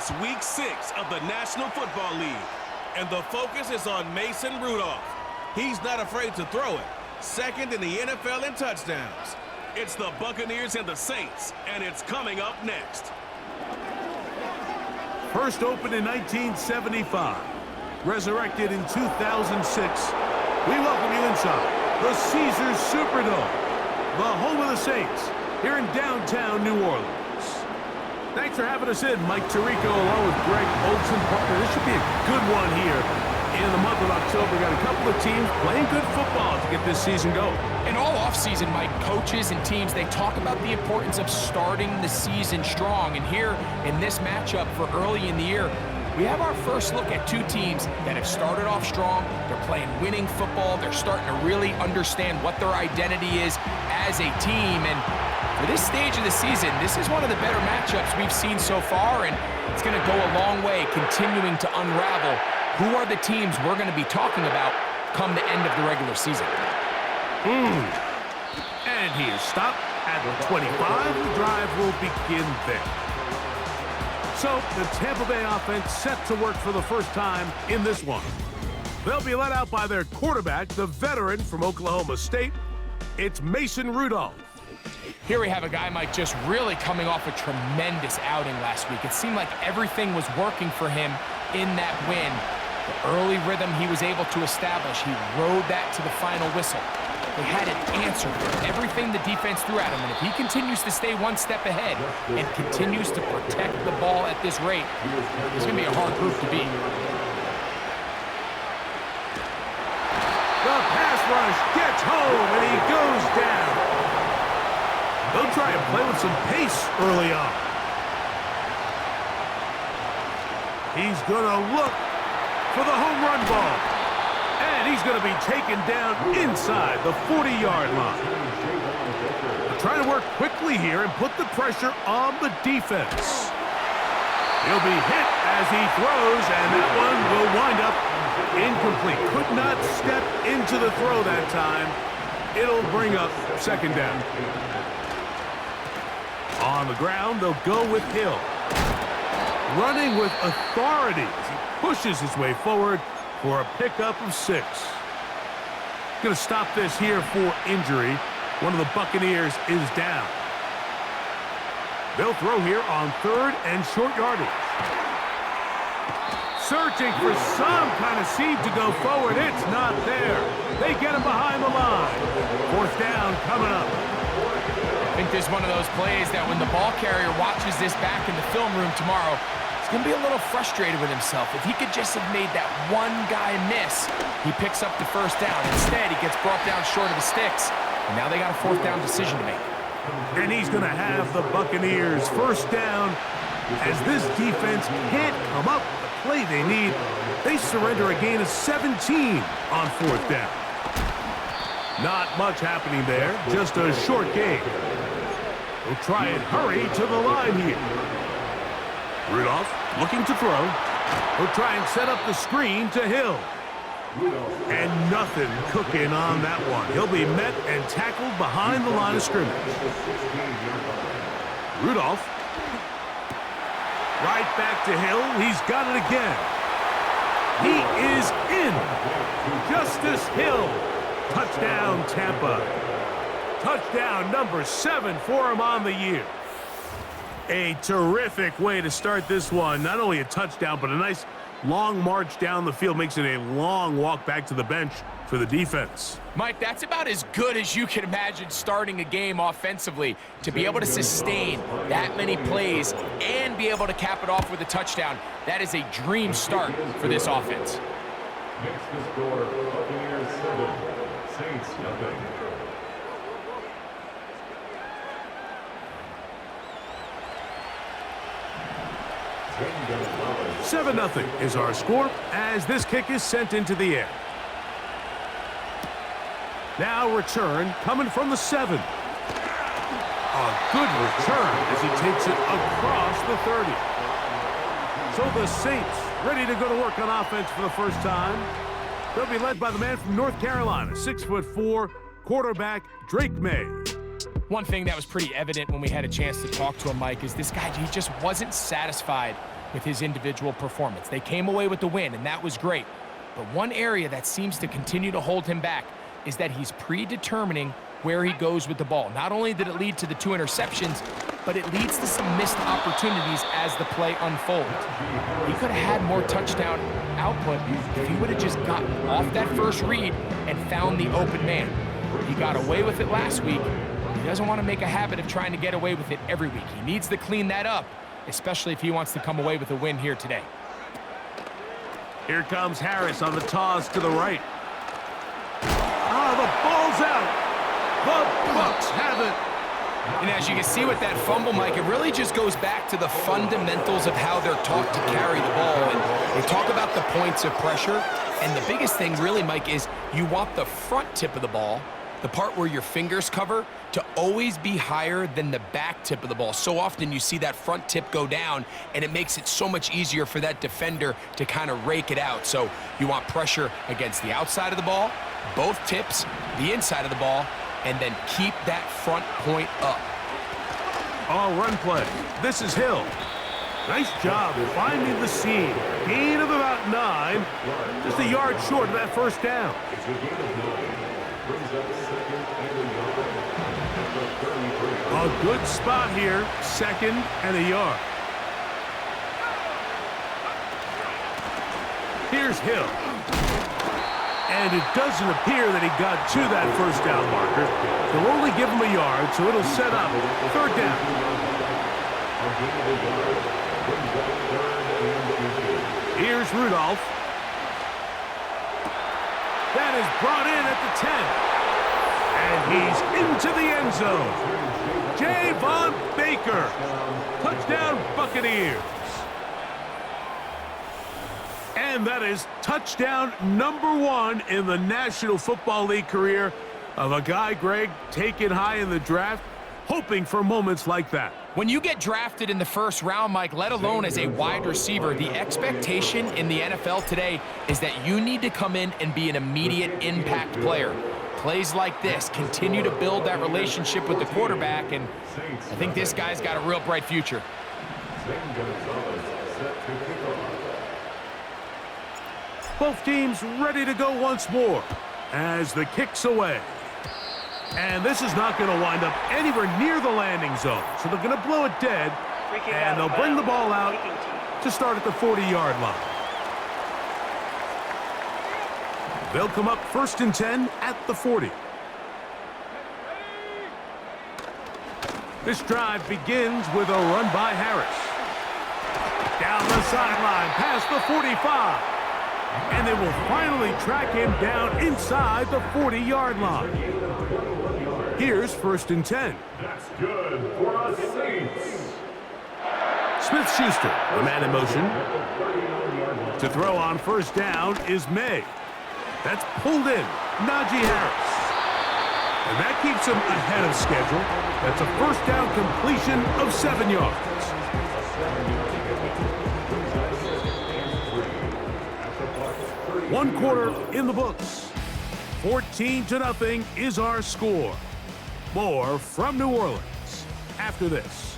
It's week 6 of the National Football League, and the focus is on Mason Rudolph. He's not afraid to throw it. Second in the NFL in touchdowns. It's the Buccaneers and the Saints, and it's coming up next. First opened in 1975, resurrected in 2006. We welcome you inside the Caesars Superdome, the home of the Saints, here in downtown New Orleans. Thanks for having us in, Mike Tirico, along with Greg Olson. Partner, this should be a good one here in the month of October. Got a couple of teams playing good football to get this season going. And all offseason, Mike, coaches and teams, they talk about the importance of starting the season strong. And here in this matchup for early in the year, we have our first look at two teams that have started off strong. They're playing winning football. They're starting to really understand what their identity is as a team. And for this stage of the season, this is one of the better matchups we've seen so far, and it's going to go a long way continuing to unravel who are the teams we're going to be talking about come the end of the regular season. And he is stopped at the 25. The drive will begin there. So the Tampa Bay offense set to work for the first time in this one. They'll be led out by their quarterback, the veteran from Oklahoma State. It's Mason Rudolph. Here we have a guy, Mike, just really coming off a tremendous outing last week. It seemed like everything was working for him in that win. The early rhythm he was able to establish, he rode that to the final whistle. They had an answer for everything the defense threw at him, and if he continues to stay one step ahead and continues to protect the ball at this rate, it's going to be a hard group to beat. The pass rush gets home, and he goes down. They'll try and play with some pace early on. He's going to look for the home run ball. And he's going to be taken down inside the 40-yard line. They're trying to work quickly here and put the pressure on the defense. He'll be hit as he throws, and that one will wind up incomplete. Could not step into the throw that time. It'll bring up second down. On the ground, they'll go with Hill. Running with authority as he pushes his way forward for a pickup of 6. Going to stop this here for injury. One of the Buccaneers is down. They'll throw here on 3rd and short yardage. Searching for some kind of seed to go forward. It's not there. They get him behind the line. 4th down coming up. I think this is one of those plays that when the ball carrier watches this back in the film room tomorrow, he's going to be a little frustrated with himself. If he could just have made that one guy miss, he picks up the first down. Instead, he gets brought down short of the sticks, and now they got a 4th down decision to make. And he's going to have the Buccaneers first down as this defense can't come up with the play they need. They surrender a gain of 17 on 4th down. Not much happening there, just a short gain. We'll try and hurry to the line here. Rudolph looking to throw. He'll try and set up the screen to Hill. And nothing cooking on that one. He'll be met and tackled behind the line of scrimmage. Rudolph. Right back to Hill. He's got it again. He is in. Justice Hill. Touchdown, Tampa. Touchdown number 7 for him on the year. A terrific way to start this one. Not only a touchdown, but a nice long march down the field. Makes it a long walk back to the bench for the defense. Mike, that's about as good as you can imagine starting a game offensively. To be able to sustain that many plays and be able to cap it off with a touchdown, that is a dream start for this offense. Next to score, Buccaneers 7, Saints nothing. 7-0 is our score as this kick is sent into the air. Now return coming from the 7. A good return as he takes it across the 30. So the Saints ready to go to work on offense for the first time. They'll be led by the man from North Carolina, 6'4", quarterback Drake May. One thing that was pretty evident when we had a chance to talk to him, Mike, is this guy, he just wasn't satisfied with his individual performance. They came away with the win, and that was great. But one area that seems to continue to hold him back is that he's predetermining where he goes with the ball. Not only did it lead to the 2 interceptions, but it leads to some missed opportunities as the play unfolds. He could have had more touchdown output if he would have just gotten off that first read and found the open man. He got away with it last week. He doesn't want to make a habit of trying to get away with it every week. He needs to clean that up, especially if he wants to come away with a win here today. Here comes Harris on the toss to the right. Oh, the ball's out. The Bucs have it. And as you can see with that fumble, Mike, it really just goes back to the fundamentals of how they're taught to carry the ball. And they talk about the points of pressure. And the biggest thing really, Mike, is you want the front tip of the ball, the part where your fingers cover, to always be higher than the back tip of the ball. So often you see that front tip go down, and it makes it so much easier for that defender to kind of rake it out. So you want pressure against the outside of the ball, both tips, the inside of the ball, and then keep that front point up. Oh, run play. This is Hill. Nice job finding the seam. Gain of about 9. Just a yard short of that first down. A good spot here. 2nd and a yard. Here's Hill. And it doesn't appear that he got to that first down marker. They'll only give him a yard, so it'll set up 3rd down. Here's Rudolph. That is brought in at the 10. And he's into the end zone. Javon Baker. Touchdown, Buccaneers. And that is touchdown number 1 in the National Football League career of a guy, Greg, taken high in the draft, hoping for moments like that. When you get drafted in the first round, Mike, let alone as a wide receiver, the expectation in the NFL today is that you need to come in and be an immediate impact player. Plays like this continue to build that relationship with the quarterback, and I think this guy's got a real bright future. Both teams ready to go once more as the kick's away. And this is not going to wind up anywhere near the landing zone, so they're going to blow it dead, and they'll bring the ball out to start at the 40-yard line. They'll come up 1st and 10 at the 40. This drive begins with a run by Harris. Down the sideline, past the 45. And they will finally track him down inside the 40-yard line. Here's 1st and 10. That's good for us Saints. Smith-Schuster, the man in motion. To throw on 1st down is May. That's pulled in. Najee Harris. And that keeps him ahead of schedule. That's a 1st down completion of 7 yards. One quarter in the books. 14-0 is our score. More from New Orleans after this.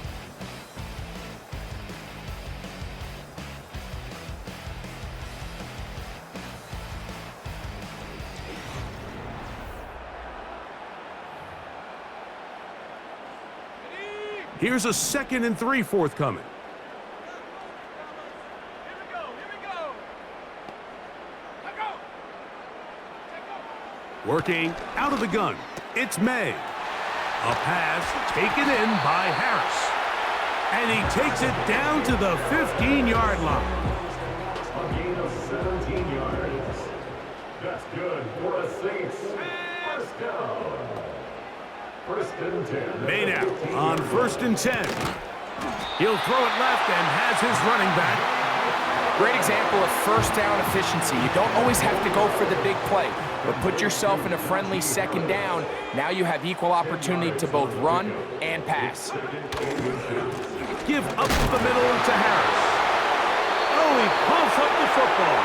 Here's a 2nd and 3 forthcoming. Working out of the gun, it's May. A pass taken in by Harris. And he takes it down to the 15-yard line. A gain of 17 yards. That's good for us Saints. 1st down. 1st and 10. May now on 1st and 10. He'll throw it left and has his running back. Great example of 1st down efficiency. You don't always have to go for the big play, but put yourself in a friendly 2nd down. Now you have equal opportunity to both run and pass. Give up the middle to Harris. Oh, he pumps up the football.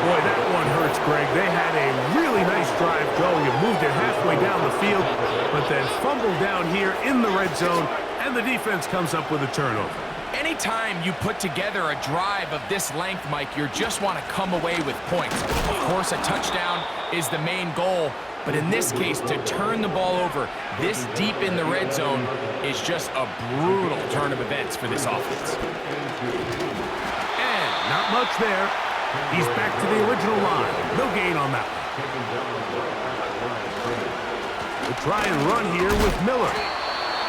Boy, that one hurts, Greg. They had a really nice drive going and moved it halfway down the field, but then fumbled down here in the red zone, and the defense comes up with a turnover. Anytime you put together a drive of this length, Mike, you just want to come away with points. Of course, a touchdown is the main goal, but in this case, to turn the ball over this deep in the red zone is just a brutal turn of events for this offense. And not much there. He's back to the original line. No gain on that one. We'll try and run here with Miller.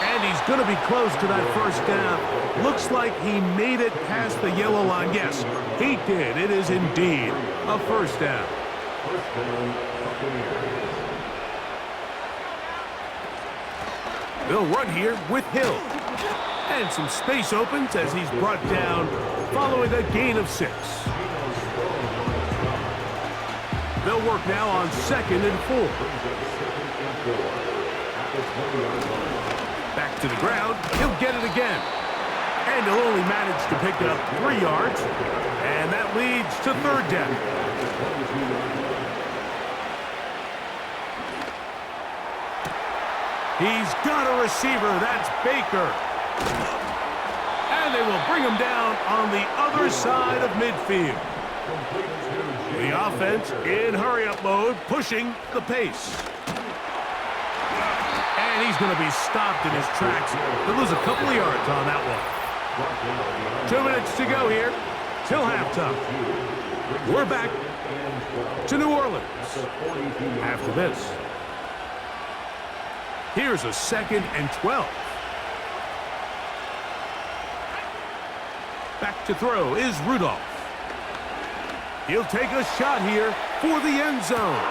And he's going to be close to that first down. Looks like he made it past the yellow line. Yes, he did. It is indeed a first down. They'll run here with Hill. And some space opens as he's brought down following a gain of 6. They'll work now on 2nd and 4. Back to the ground. He'll get it again. And he'll only manage to pick up 3 yards. And that leads to 3rd down. He's got a receiver. That's Baker. And they will bring him down on the other side of midfield. The offense in hurry-up mode, pushing the pace. And he's going to be stopped in his tracks. He'll lose a couple of yards on that one. 2 minutes to go here till halftime. We're back to New Orleans after this. Here's a 2nd and 12. Back to throw is Rudolph. He'll take a shot here for the end zone.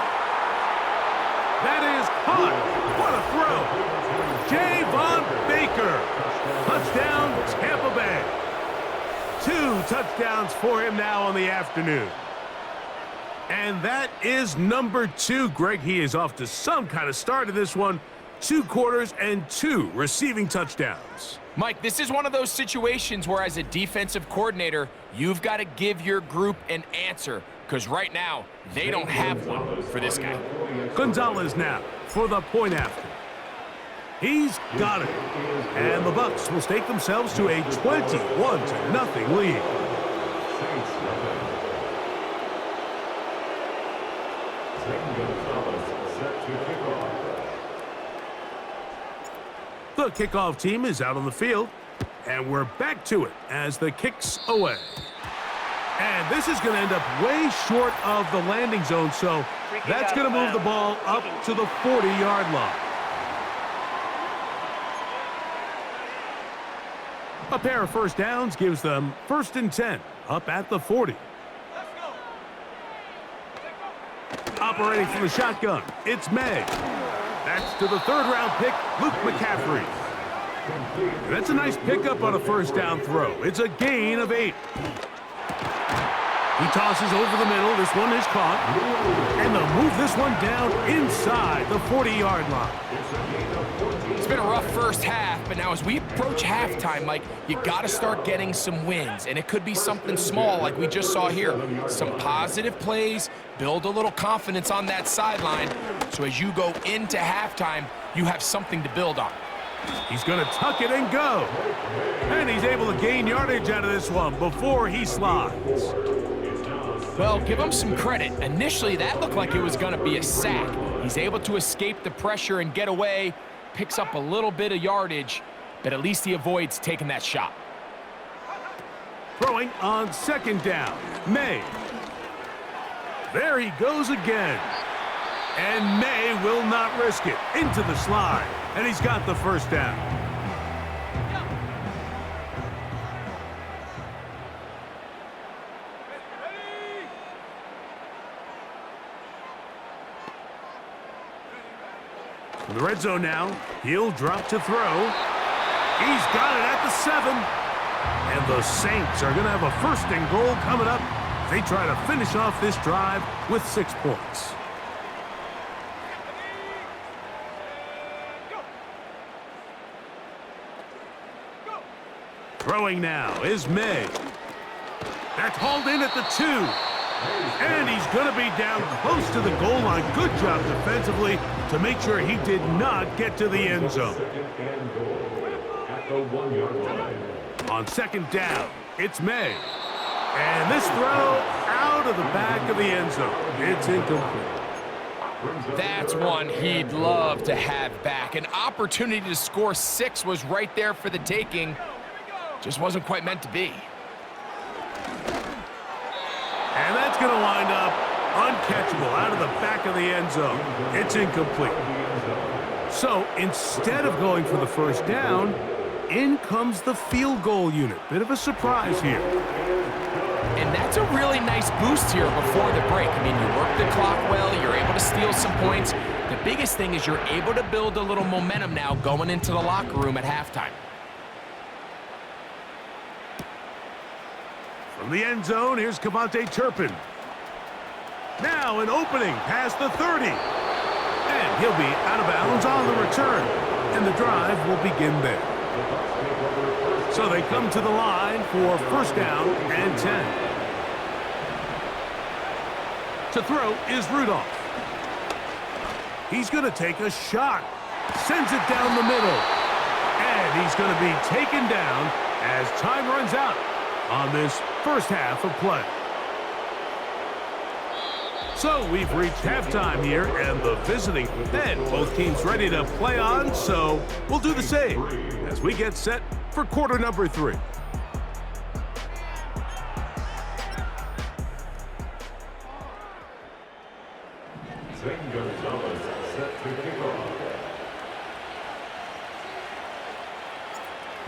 That is caught. What a throw. Javon Baker. Touchdown, Tampa Bay. 2 touchdowns for him now on the afternoon. And that is number 2. Greg, he is off to some kind of start in this one. 2 quarters and 2 receiving touchdowns. Mike, this is one of those situations where as a defensive coordinator, you've got to give your group an answer, because right now, they don't have one for this guy. Gonzalez now for the point after. He's got it. And the Bucs will stake themselves to a 21-0 lead. The kickoff team is out on the field, and we're back to it as the kick's away. And this is going to end up way short of the landing zone, so that's going to move the ball up to the 40-yard line. A pair of first downs gives them 1st and 10 up at the 40. Operating from the shotgun, it's May. That's to the 3rd-round pick, Luke McCaffrey. And that's a nice pickup on a first down throw. It's a gain of 8. He tosses over the middle. This one is caught. And they'll move this one down inside the 40-yard line. It's been a rough first half, but now as we approach halftime, Mike, you got to start getting some wins. And it could be something small like we just saw here. Some positive plays, build a little confidence on that sideline. So as you go into halftime, you have something to build on. He's going to tuck it and go. And he's able to gain yardage out of this one before he slides. Well, give him some credit. Initially, that looked like it was going to be a sack. He's able to escape the pressure and get away, picks up a little bit of yardage, but at least he avoids taking that shot. Throwing on 2nd down, May. There he goes again. And May will not risk it. Into the slide. And he's got the first down. In the red zone now, he'll drop to throw. He's got it at the 7. And the Saints are going to have a 1st and goal coming up. They try to finish off this drive with 6 points. Throwing now is May. That's hauled in at the 2. And he's going to be down close to the goal line. Good job defensively to make sure he did not get to the end zone. On second down, it's May. And this throw out of the back of the end zone. It's incomplete. That's one he'd love to have back. An opportunity to score 6 was right there for the taking. Just wasn't quite meant to be. And that's going to wind up uncatchable out of the back of the end zone. It's incomplete. So instead of going for the first down, in comes the field goal unit. Bit of a surprise here. And that's a really nice boost here before the break. I mean, you work the clock well, you're able to steal some points. The biggest thing is you're able to build a little momentum now going into the locker room at halftime. From the end zone, here's Cavante Turpin. Now an opening past the 30. And he'll be out of bounds on the return. And the drive will begin there. So they come to the line for first down and 10. To throw is Rudolph. He's going to take a shot. Sends it down the middle. And he's going to be taken down as time runs out on this first half of play. So we've reached halftime here, and the visiting end. Both teams ready to play on, so we'll do the same as we get set for quarter number 3.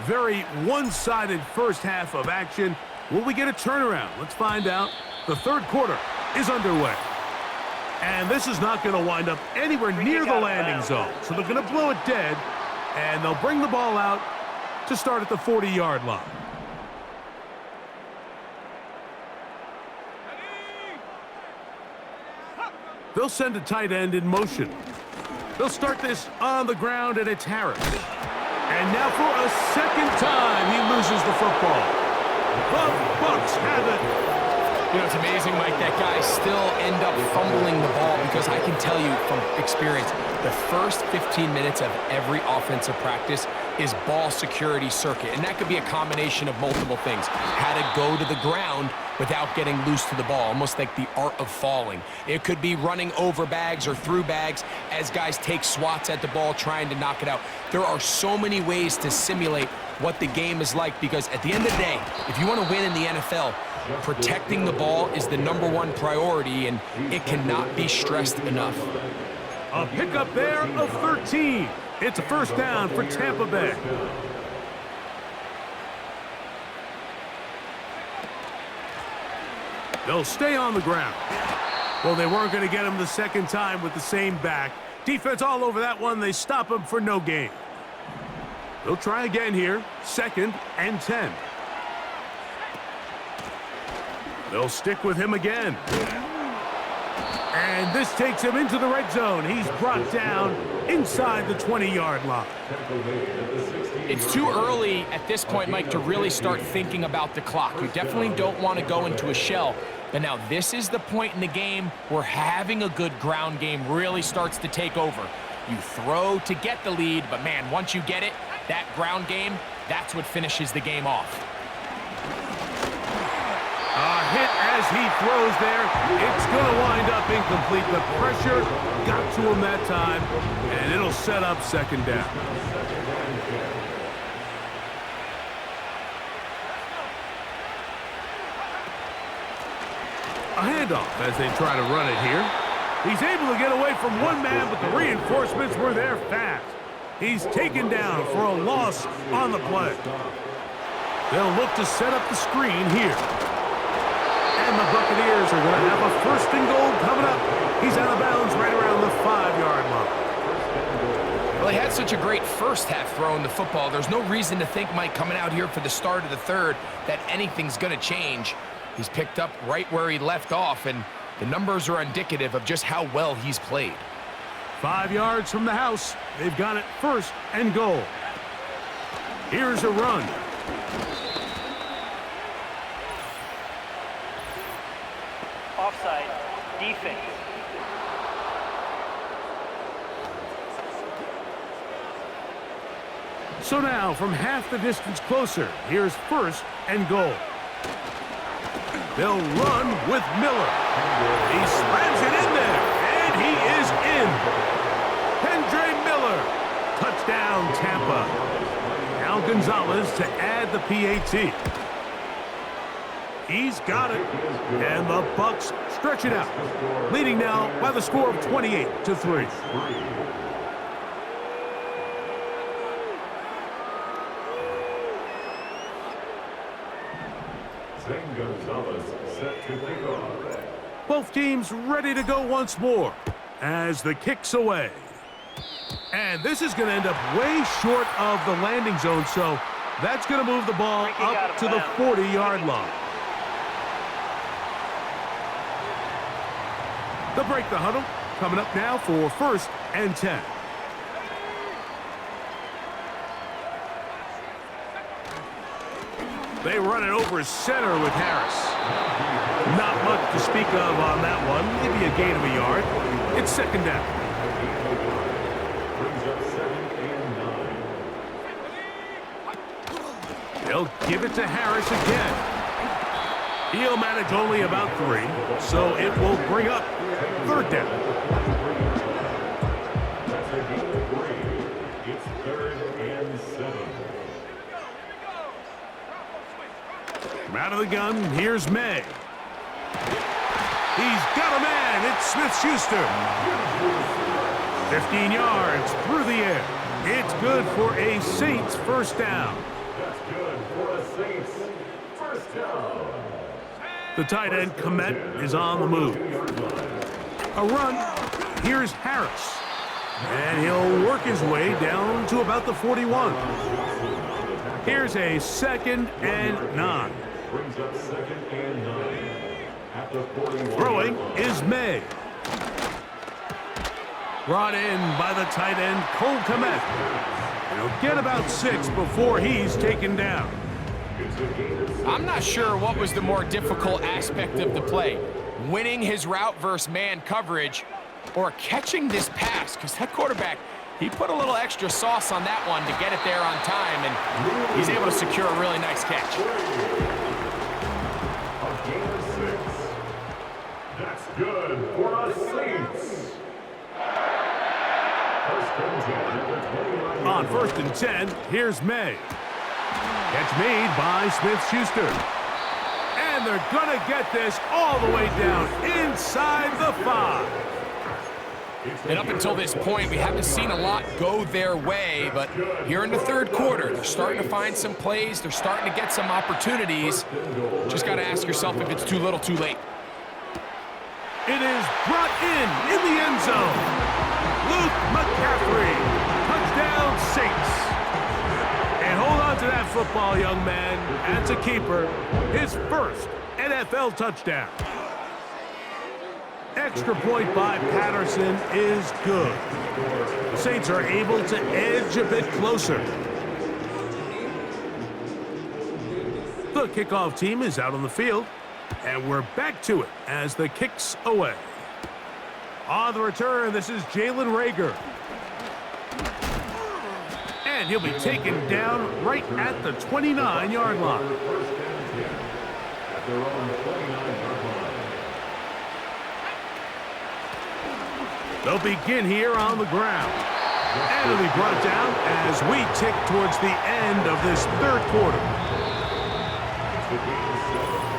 Very one-sided first half of action. Will we get a turnaround? Let's find out. The third quarter is underway. And this is not going to wind up anywhere near the landing zone. So they're going to blow it dead, and they'll bring the ball out to start at the 40-yard line. They'll send a tight end in motion. They'll start this on the ground, and it's Harris. And now for a second time, he loses the football. The Bucs have it. You know, it's amazing, Mike, that guys still end up fumbling the ball because I can tell you from experience, the first 15 minutes of every offensive practice is ball security circuit. And that could be a combination of multiple things. How to go to the ground without getting loose to the ball, almost like the art of falling. It could be running over bags or through bags as guys take swats at the ball trying to knock it out. There are so many ways to simulate what the game is like because at the end of the day, if you want to win in the NFL, protecting the ball is the #1 priority, and it cannot be stressed enough. A pickup there of 13. It's a first down for Tampa Bay. They'll stay on the ground. Well, they weren't going to get him the second time with the same back. Defense all over that one. They stop him for no gain. They'll try again here. Second and 10. They'll stick with him again. And this takes him into the red zone. He's brought down inside the 20-yard line. It's too early at this point, Mike, to really start thinking about the clock. You definitely don't want to go into a shell. But now this is the point in the game where having a good ground game really starts to take over. You throw to get the lead, but man, once you get it, that ground game, that's what finishes the game off. A hit as he throws there. It's going to wind up incomplete. The pressure got to him that time, and it'll set up second down. A handoff as they try to run it here. He's able to get away from one man, but the reinforcements were there fast. He's taken down for a loss on the play. They'll look to set up the screen here. And the Buccaneers are going to have a first and goal coming up. He's out of bounds right around the 5-yard line. Well, he had such a great first half throwing the football. There's no reason to think, Mike, coming out here for the start of the third, that anything's going to change. He's picked up right where he left off, and the numbers are indicative of just how well he's played. 5 yards from the house. They've got it first and goal. Here's a run. Offside, defense. So now, from half the distance closer, here's 1st and goal. They'll run with Miller. He slams it in there, and he is in. Andre Miller. Touchdown, Tampa. Now Gonzalez to add the PAT. He's got it. And the Bucs stretch it out, leading now by the score of 28-3. Gonzalez set to kick off. Both teams ready to go once more as the kick's away. And this is going to end up way short of the landing zone, so that's going to move the ball up to the 40-yard line. They'll break the huddle. Coming up now for 1st and 10. They run it over center with Harris. Not much to speak of on that one. Maybe a gain of a yard. It's 2nd down. They'll give it to Harris again. He'll manage only about 3, so it will bring up 3rd down. That's a gain of 3. It's 3rd and 7. From out of the gun, here's May. He's got a man. It's Smith-Schuster. 15 yards through the air. It's good for a Saints 1st down. That's good for a Saints 1st down. The tight end, Komet, is on the move. A run. Here's Harris. And he'll work his way down to about the 41. Here's a 2nd and 9. Brings up 2nd and 9. At the 41. Throwing is May. Brought in by the tight end, Cole Komet. He'll get about 6 before he's taken down. I'm not sure what was the more difficult aspect of the play. Winning his route versus man coverage or catching this pass, because that quarterback, he put a little extra sauce on that one to get it there on time, and he's able to secure a really nice catch. A gain of 6. That's good for a Saints. 1st and 10 at the 29. On 1st and 10, here's May. Catch made by Smith-Schuster. And they're going to get this all the way down inside the 5. And up until this point, we haven't seen a lot go their way, but here in the 3rd quarter, they're starting to find some plays. They're starting to get some opportunities. Just got to ask yourself if it's too little, too late. It is brought in the end zone. Luke McCaffrey. Touchdown, Saints. And hold on to that football, young man. That's a keeper. His 1st NFL touchdown. Extra point by Patterson is good. The Saints are able to edge a bit closer. The kickoff team is out on the field, and we're back to it as the kick's away. On the return, this is Jalen Reagor. And he'll be taken down right at the 29-yard line. At their own 29-yard line. They'll begin here on the ground. And it'll be brought down as we tick towards the end of this 3rd quarter.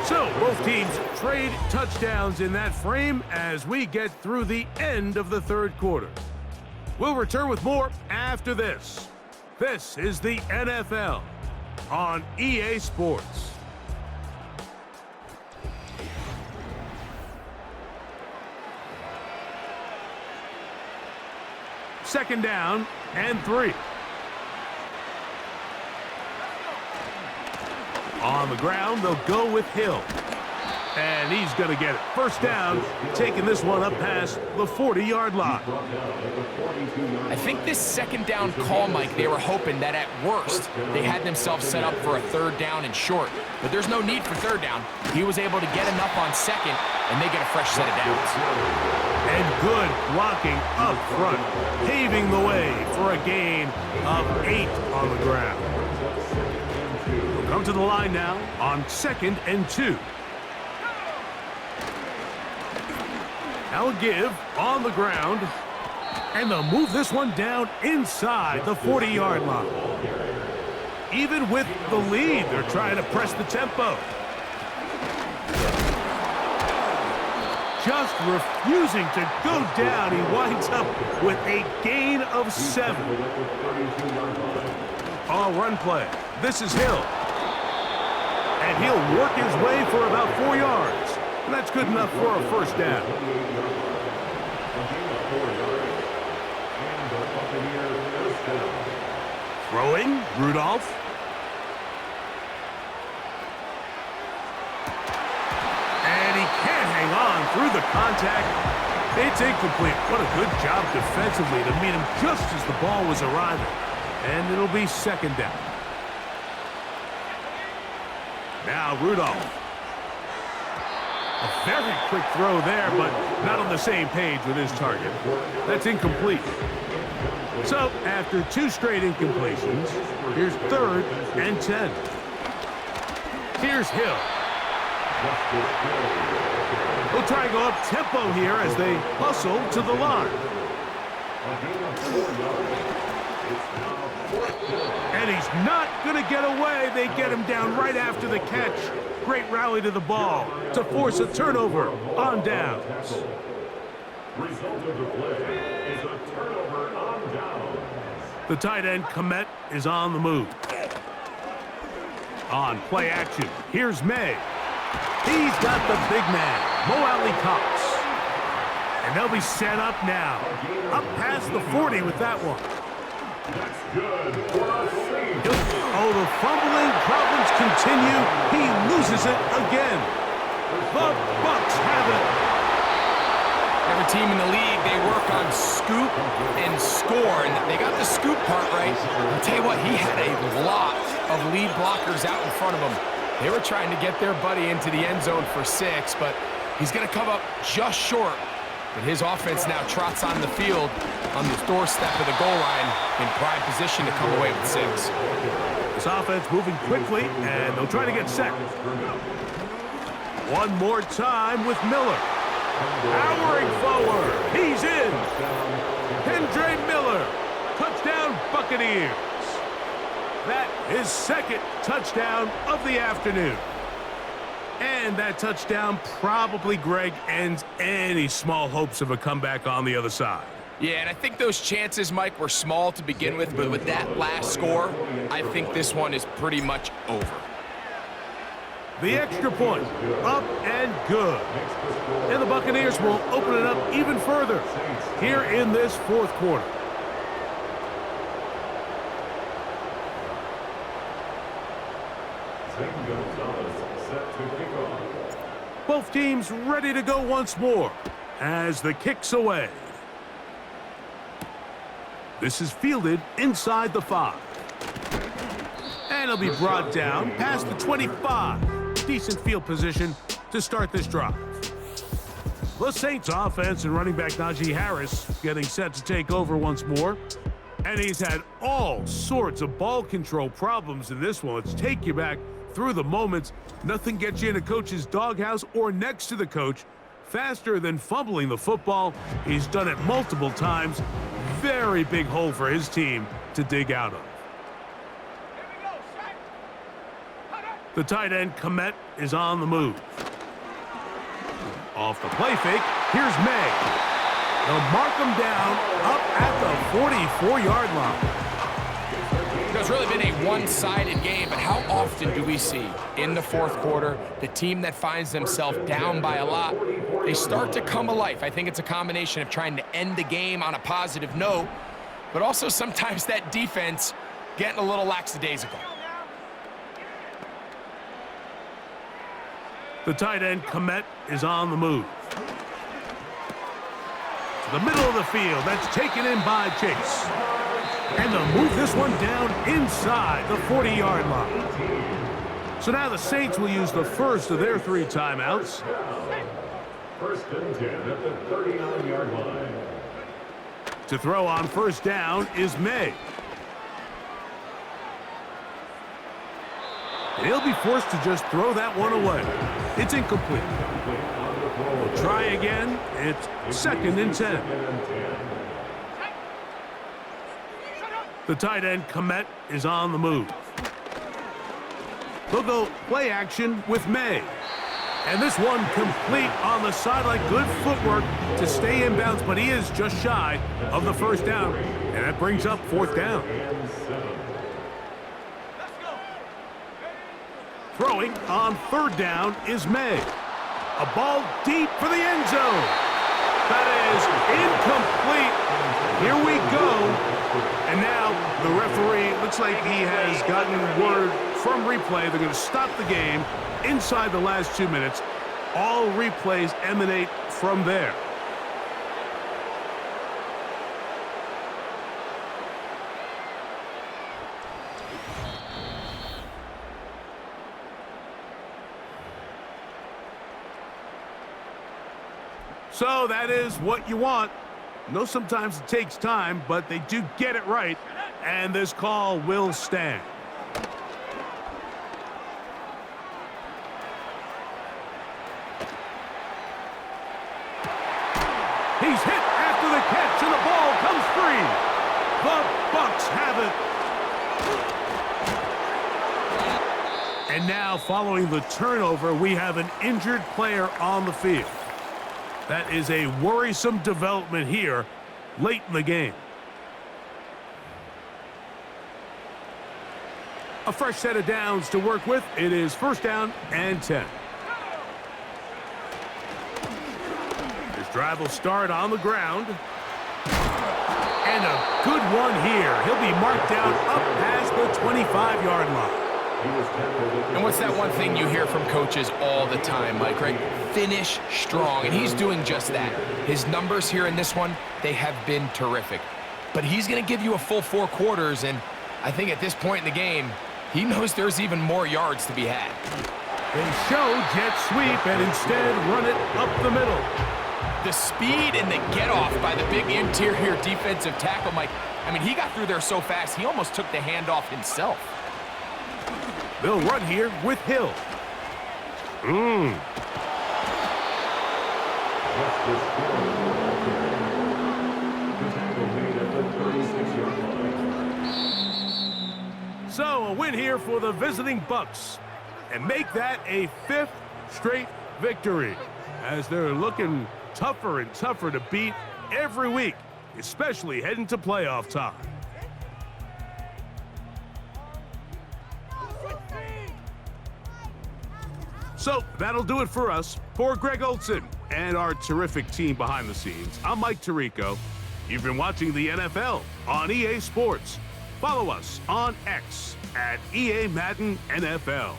So, both teams trade touchdowns in that frame as we get through the end of the 3rd quarter. We'll return with more after this. This is the NFL on EA Sports. Second down and 3. On the ground, they'll go with Hill. And he's going to get it. 1st down, taking this one up past the 40-yard line. I think this 2nd down call, Mike, they were hoping that at worst they had themselves set up for a 3rd down and short. But there's no need for 3rd down. He was able to get enough on 2nd, and they get a fresh set of downs. And good blocking up front, paving the way for a gain of 8 on the ground. We'll come to the line now on 2nd and 2. Now a give on the ground. And they'll move this one down inside the 40-yard line. Even with the lead, they're trying to press the tempo. Just refusing to go down. He winds up with a gain of 7. On a run play, this is Hill. And he'll work his way for about 4 yards. And that's good enough for a first down. Throwing, Rudolph. And he can't hang on through the contact. It's incomplete. What a good job defensively to meet him just as the ball was arriving. And it'll be 2nd down. Now Rudolph. A very quick throw there, but not on the same page with his target. That's incomplete. So, after 2 straight incompletions, here's 3rd and 10. Here's Hill. They'll try and go up tempo here as they hustle to the line. And he's not going to get away. They get him down right after the catch. Great rally to the ball to force a turnover on downs. Result of the play is a turnover on downs. The tight end, Komet, is on the move. On play action, here's May. He's got the big man, Mo Alley Cox. And they'll be set up now. Up past the 40 with that one. That's good for a save. Oh, the fumbling problems continue. He loses it again. The Bucs have it. Every team in the league, they work on scoop and score, and they got the scoop part right. I'll tell you what, he had a lot of lead blockers out in front of him. They were trying to get their buddy into the end zone for 6, but he's going to come up just short. But his offense now trots on the field on the doorstep of the goal line in prime position to come away with 6. This offense moving quickly, and they'll try to get set. One more time with Miller. Powering forward. He's in. Kendre Miller. Touchdown, Buccaneers. That is 2nd touchdown of the afternoon. And that touchdown probably, Greg, ends any small hopes of a comeback on the other side. Yeah, and I think those chances, Mike, were small to begin with, but with that last score, I think this one is pretty much over. The extra point, up and good. And the Buccaneers will open it up even further here in this 4th quarter. Both teams ready to go once more as the kick's away. This is fielded inside the 5. And it'll be brought down past the 25. Decent field position to start this drive. The Saints offense and running back Najee Harris getting set to take over once more. And he's had all sorts of ball control problems in this one. Let's take you back through the moments. Nothing gets you in a coach's doghouse or next to the coach faster than fumbling the football. He's done it multiple times. Very big hole for his team to dig out of. The tight end, Komet, is on the move. Off the play fake, here's May. They'll mark him down up at the 44-yard line. It's really been a one-sided game, but how often do we see in the 4th quarter the team that finds themselves down by a lot, they start to come alive? I think it's a combination of trying to end the game on a positive note, but also sometimes that defense getting a little lackadaisical. The tight end, Komet, is on the move. To the middle of the field, that's taken in by Chase. And they'll move this one down inside the 40-yard line. So now the Saints will use the first of their 3 timeouts. First and 10 at the 39-yard line. To throw on first down is May. And he'll be forced to just throw that one away. It's incomplete. We'll try again. It's second and 10. The tight end, Komet, is on the move. They'll go play action with May. And this one complete on the sideline. Good footwork to stay in bounds, but he is just shy of the first down. And that brings up fourth down. Throwing on third down is May. A ball deep for the end zone. That is incomplete. Here we go. And now the referee, looks like he has gotten word from replay. They're going to stop the game inside the last 2 minutes. All replays emanate from there. So that is what you want. No, sometimes it takes time, but they do get it right, and this call will stand. He's hit after the catch, and the ball comes free. The Bucs have it. And now, following the turnover, we have an injured player on the field. That is a worrisome development here late in the game. A fresh set of downs to work with. It is first down and 10. This drive will start on the ground. And a good one here. He'll be marked down up past the 25-yard line. And what's that one thing you hear from coaches all the time, Mike, right? Finish strong, and he's doing just that. His numbers here in this one, they have been terrific. But he's going to give you a full 4 quarters, and I think at this point in the game, he knows there's even more yards to be had. They show jet sweep and instead run it up the middle. The speed and the get-off by the big interior defensive tackle, Mike, I mean, he got through there so fast, he almost took the handoff himself. They'll run here with Hill. So a win here for the visiting Bucs, and make that a 5th straight victory, as they're looking tougher and tougher to beat every week, especially heading to playoff time. So that'll do it for us. For Greg Olson and our terrific team behind the scenes, I'm Mike Tirico. You've been watching the NFL on EA Sports. Follow us on X at EA Madden NFL.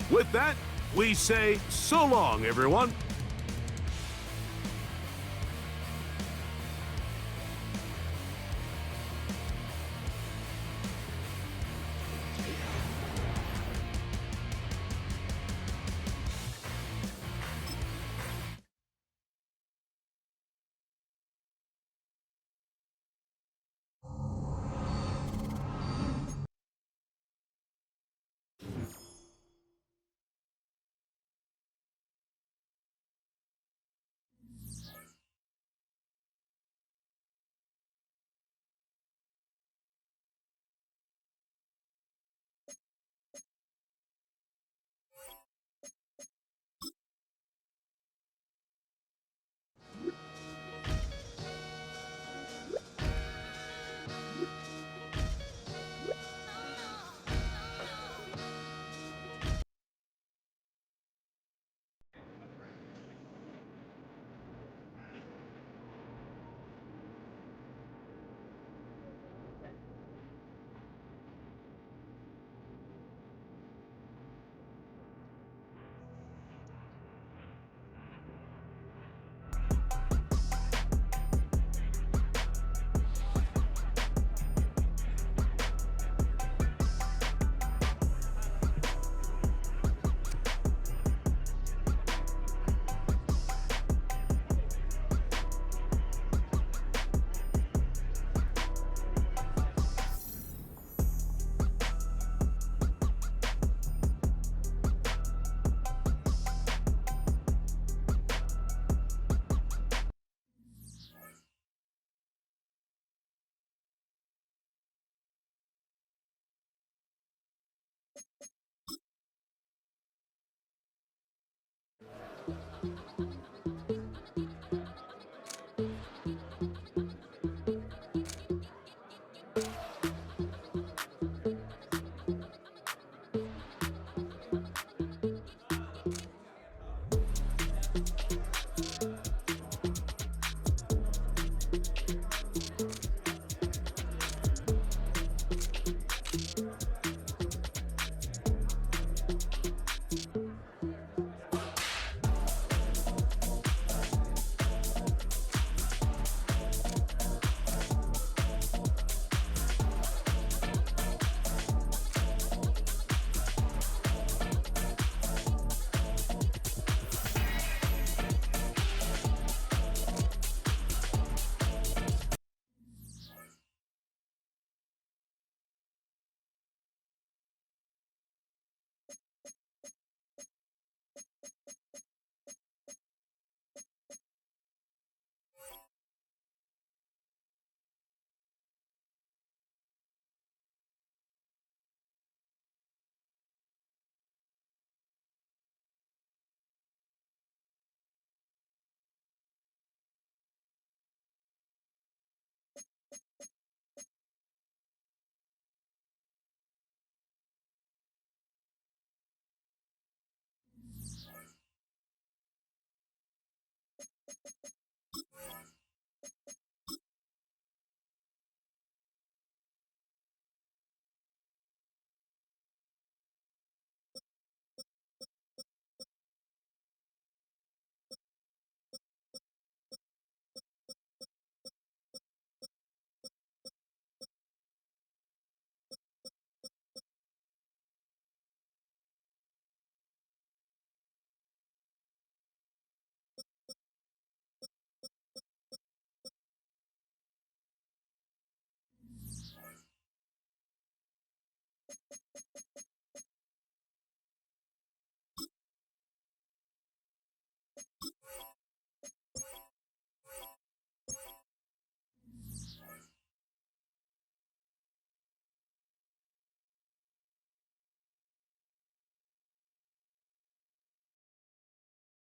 With that, we say so long, everyone.